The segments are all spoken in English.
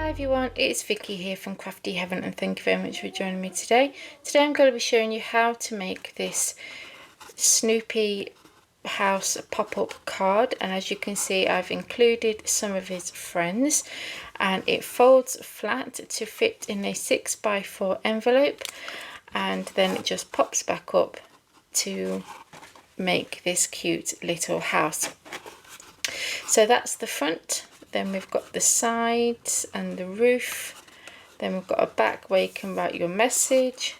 Hi everyone, it's Vicky here from Crafty Heaven and thank you very much for joining me today. Today I'm going to be showing you how to make this Snoopy house pop-up card, and as you can see I've included some of his friends, and it folds flat to fit in a 6x4 envelope, and then it just pops back up to make this cute little house. So that's the front. Then we've got the sides and the roof. Then we've got a back where you can write your message.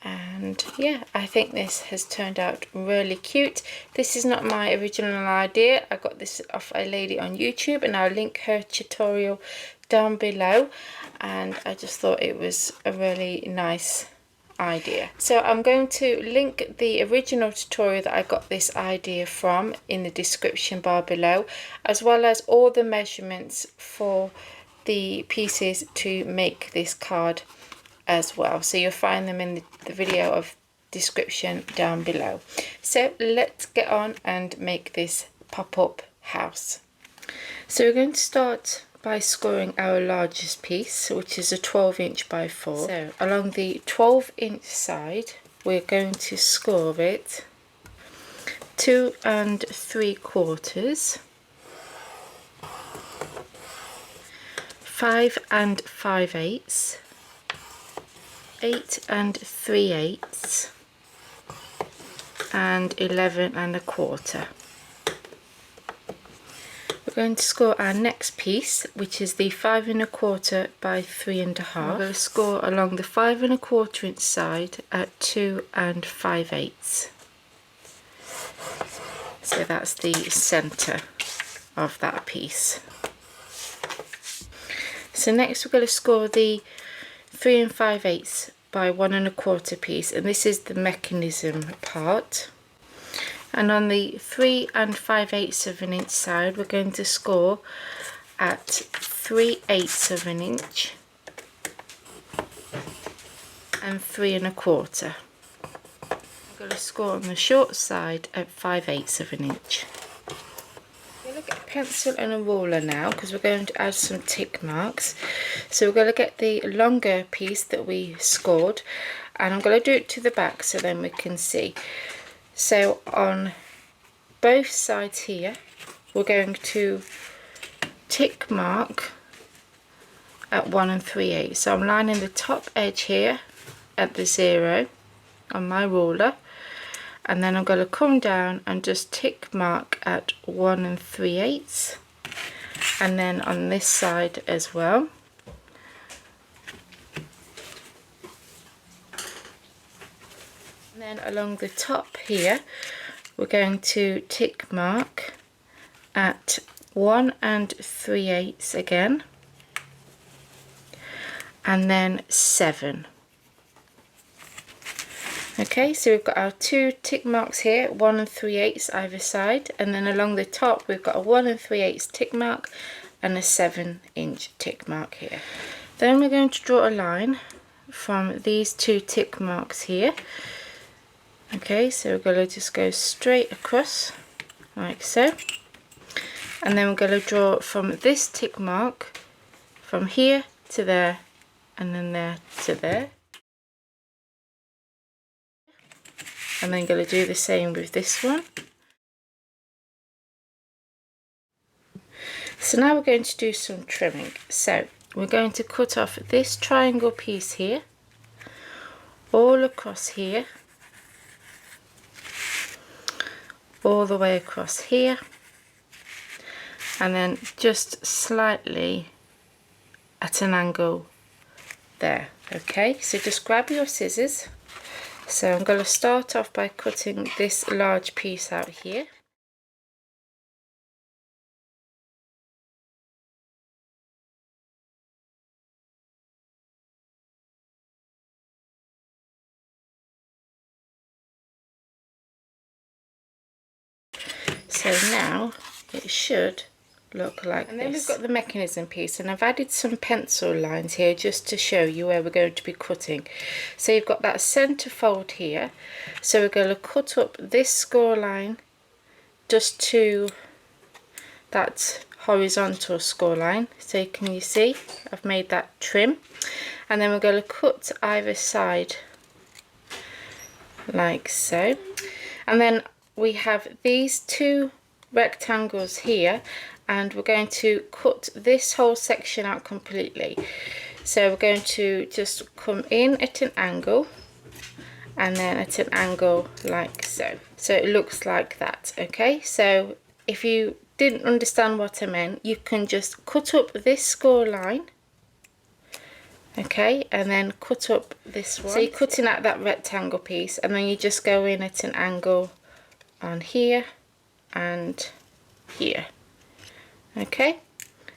And yeah, I think this has turned out really cute. This is not my original idea. I got this off a lady on YouTube, and I'll link her tutorial down below. And I just thought it was a really nice idea. So I'm going to link the original tutorial that I got this idea from in the description bar below, as well as all the measurements for the pieces to make this card as well. So you'll find them in the video of description down below. So let's get on and make this pop-up house. So we're going to start by scoring our largest piece, which is a 12" by 4. So along the 12" side we're going to score it 2 3/4, 5 5/8, 8 3/8, and 11 1/4. We're going to score our next piece, which is the 5 1/4 by 3.5. We're going to score along the 5 1/4" side at 2 5/8. So that's the center of that piece. So next we're going to score the 3 5/8 by 1 1/4 piece, and this is the mechanism part. And on the 3 5/8 of an inch side we're going to score at 3/8 of an inch and 3 1/4. I'm going to score on the short side at 5/8 of an inch. We're going to get a pencil and a ruler now, because we're going to add some tick marks. So we're going to get the longer piece that we scored, and I'm going to do it to the back so then we can see. So on both sides here we're going to tick mark at 1 3/8. So I'm lining the top edge here at the 0 on my ruler, and then I'm going to come down and just tick mark at 1 3/8, and then on this side as well. And then along the top here we're going to tick mark at 1 3/8 again, and then 7. Okay, so we've got our 2 tick marks here, 1 3/8 either side, and then along the top we've got a 1 3/8 tick mark and a 7" tick mark here. Then we're going to draw a line from these 2 tick marks here. Okay, so we're going to just go straight across like so, and then we're going to draw from this tick mark from here to there, and then there to there, and then going to do the same with this one. So now we're going to do some trimming. So we're going to cut off this triangle piece here, all across here, all the way across here, and then just slightly at an angle there. Okay, so just grab your scissors. So I'm going to start off by cutting this large piece out here. So now it should look like this. And then we've got the mechanism piece, and I've added some pencil lines here just to show you where we're going to be cutting. So you've got that center fold here, so we're going to cut up this score line just to that horizontal score line. So can you see I've made that trim, and then we're going to cut either side like so. And then we have these two rectangles here, and we're going to cut this whole section out completely. So we're going to just come in at an angle and then at an angle like so. So it looks like that, okay? So if you didn't understand what I meant, you can just cut up this score line, okay, and then cut up this one. So you're cutting out that rectangle piece, and then you just go in at an angle on here and here, okay?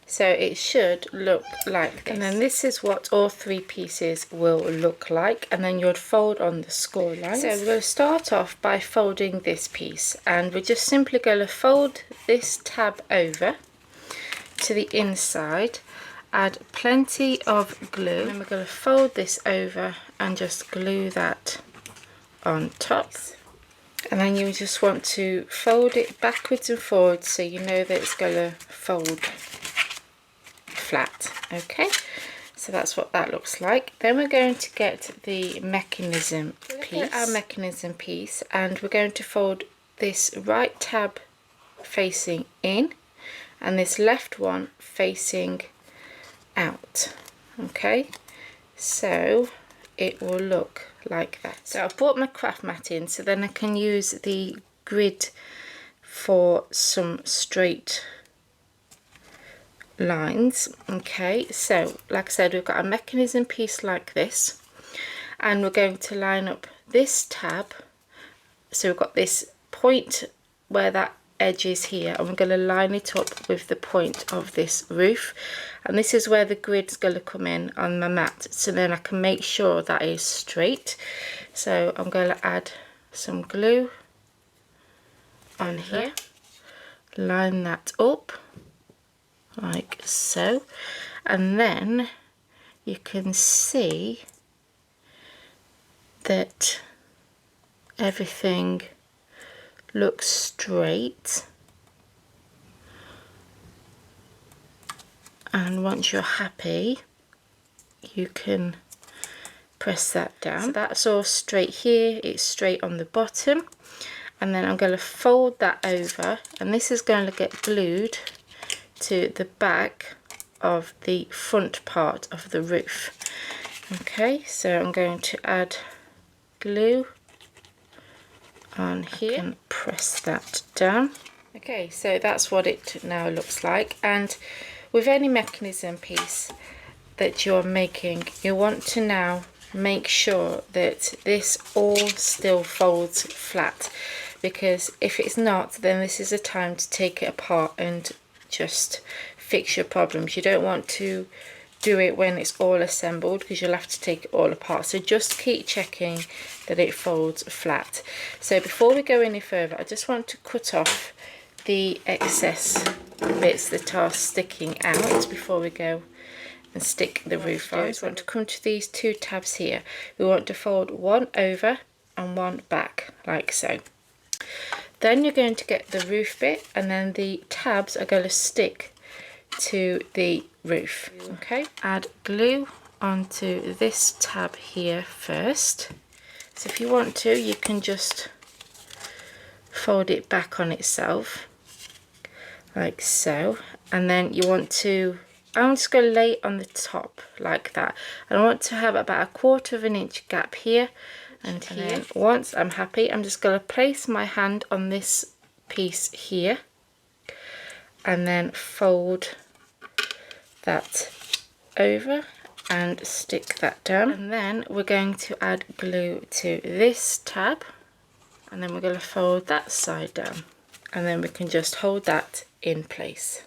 So it should look like this. And then this is what all three pieces will look like, and then you'd fold on the score lines. So we're going to start off by folding this piece, and we're just simply going to fold this tab over to the inside, add plenty of glue, and then we're going to fold this over and just glue that on top. And then you just want to fold it backwards and forwards so you know that it's going to fold flat, okay? So that's what that looks like. Then we're going to get the mechanism piece, our mechanism piece, and we're going to fold this right tab facing in and this left one facing out, okay? So it will look like that. So I've brought my craft mat in so then I can use the grid for some straight lines, okay? So like I said, we've got a mechanism piece like this, and we're going to line up this tab. So we've got this point where that edge is here, and we're going to line it up with the point of this roof, and this is where the grid's going to come in on my mat, so then I can make sure that is straight. So I'm going to add some glue on here, line that up like so, and then you can see that everything looks straight, and once you're happy you can press that down. So that's all straight here, it's straight on the bottom, and then I'm going to fold that over, and this is going to get glued to the back of the front part of the roof, okay? So I'm going to add glue on here and press that down. Okay, so that's what it now looks like. And with any mechanism piece that you're making, you want to now make sure that this all still folds flat, because if it's not, then this is a time to take it apart and just fix your problems. You don't want to do it when it's all assembled, because you'll have to take it all apart. So just keep checking that it folds flat. So before we go any further, I just want to cut off the excess bits that are sticking out before we go and stick the roof on. So I want to come to these two tabs here. We want to fold one over and one back like so. Then you're going to get the roof bit, and then the tabs are going to stick to the roof, okay? Add glue onto this tab here first. So if you want to, you can just fold it back on itself like so, and then you want to, I'm just going to lay it on the top like that, and I want to have about 1/4 of an inch gap here and here. Then once I'm happy, I'm just going to place my hand on this piece here and then fold that over and stick that down. And then we're going to add glue to this tab, and then we're going to fold that side down, and then we can just hold that in place.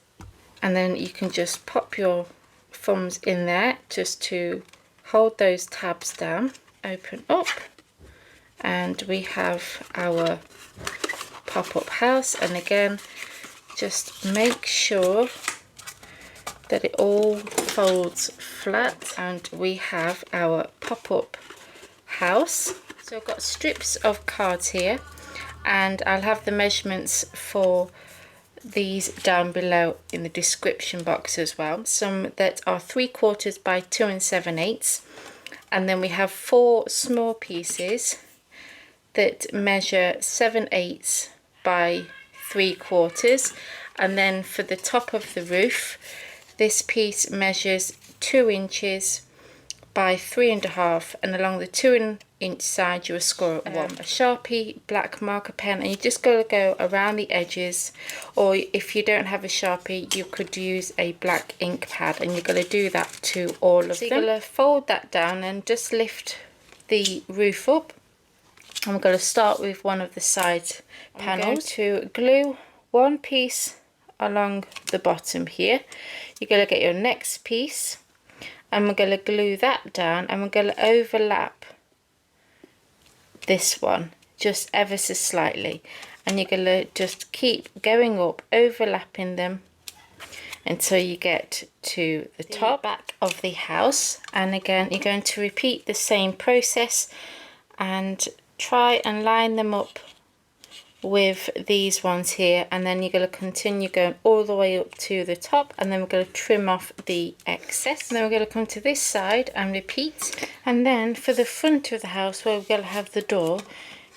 And then you can just pop your thumbs in there just to hold those tabs down, open up, and we have our pop-up house. And again, just make sure that it all folds flat, and we have our pop-up house. So I've got strips of cards here, and I'll have the measurements for these down below in the description box as well. Some that are 3/4 by 2 7/8, and then we have 4 small pieces that measure 7/8 by 3/4, and then for the top of the roof, this piece measures 2 inches by 3.5, and along the 2-inch side you will score a Sharpie black marker pen, and you just got to go around the edges, or if you don't have a Sharpie you could use a black ink pad, and you're going to do that to all of them. So you're going to fold that down and just lift the roof up. I'm going to start with one of the side panels. I'm going to glue one piece along the bottom here. You're going to get your next piece, and we're going to glue that down, and we're going to overlap this one just ever so slightly, and you're going to just keep going up, overlapping them until you get to the top back of the house. And again, you're going to repeat the same process and try and line them up with these ones here, and then you're going to continue going all the way up to the top, and then we're going to trim off the excess, and then we're going to come to this side and repeat. And then for the front of the house, where we're going to have the door,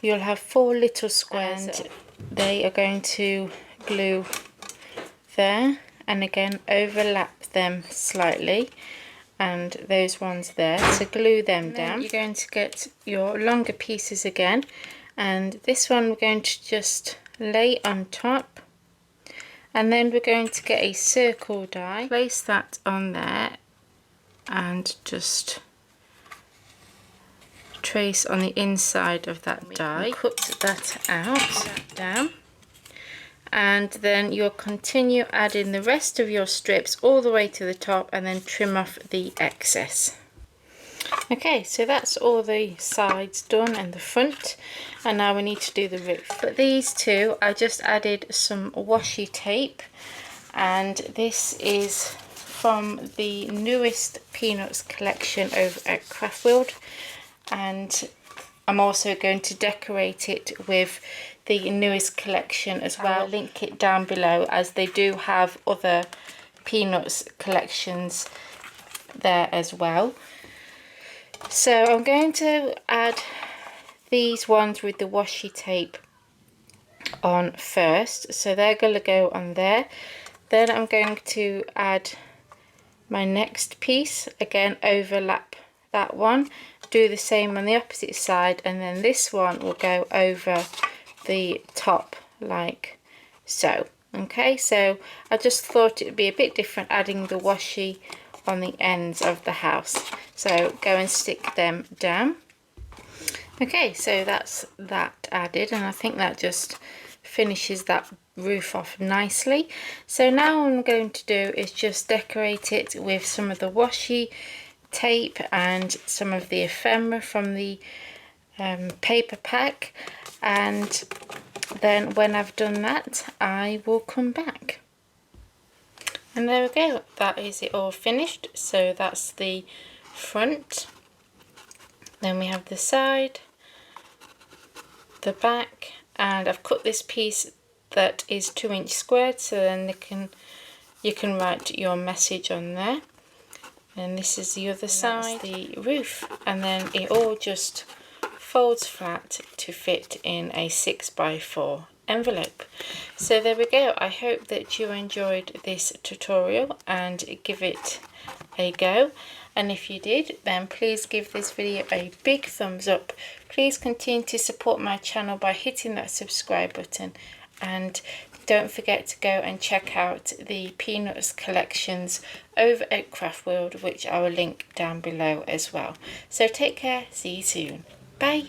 you'll have 4 little squares, and they are going to glue there, and again overlap them slightly, and those ones there, so glue them down. You're going to get your longer pieces again, and this one we're going to just lay on top, and then we're going to get a circle die, place that on there, and just trace on the inside of that die, cut that out, down, and then you'll continue adding the rest of your strips all the way to the top, and then trim off the excess. Okay, so that's all the sides done and the front, and now we need to do the roof. But these two, I just added some washi tape, and this is from the newest Peanuts collection over at Craft World, and I'm also going to decorate it with the newest collection as well. I'll link it down below, as they do have other Peanuts collections there as well. So I'm going to add these ones with the washi tape on first, so they're going to go on there. Then I'm going to add my next piece, again overlap that one, do the same on the opposite side, and then this one will go over the top like so. Okay, so I just thought it would be a bit different adding the washi on the ends of the house, so go and stick them down. Okay, so that's that added, and I think that just finishes that roof off nicely. So now what I'm going to do is just decorate it with some of the washi tape and some of the ephemera from the paper pack, and then when I've done that I will come back. And there we go, that is it all finished. So that's the front, then we have the side, the back, and I've cut this piece that is 2-inch squared, so then you can write your message on there. And this is the other side, the roof, and then it all just folds flat to fit in a 6x4 envelope. So there we go. I hope that you enjoyed this tutorial and give it a go, and if you did, then please give this video a big thumbs up. Please continue to support my channel by hitting that subscribe button, and don't forget to go and check out the Peanuts collections over at Craft World, which I will link down below as well. So take care, see you soon, bye.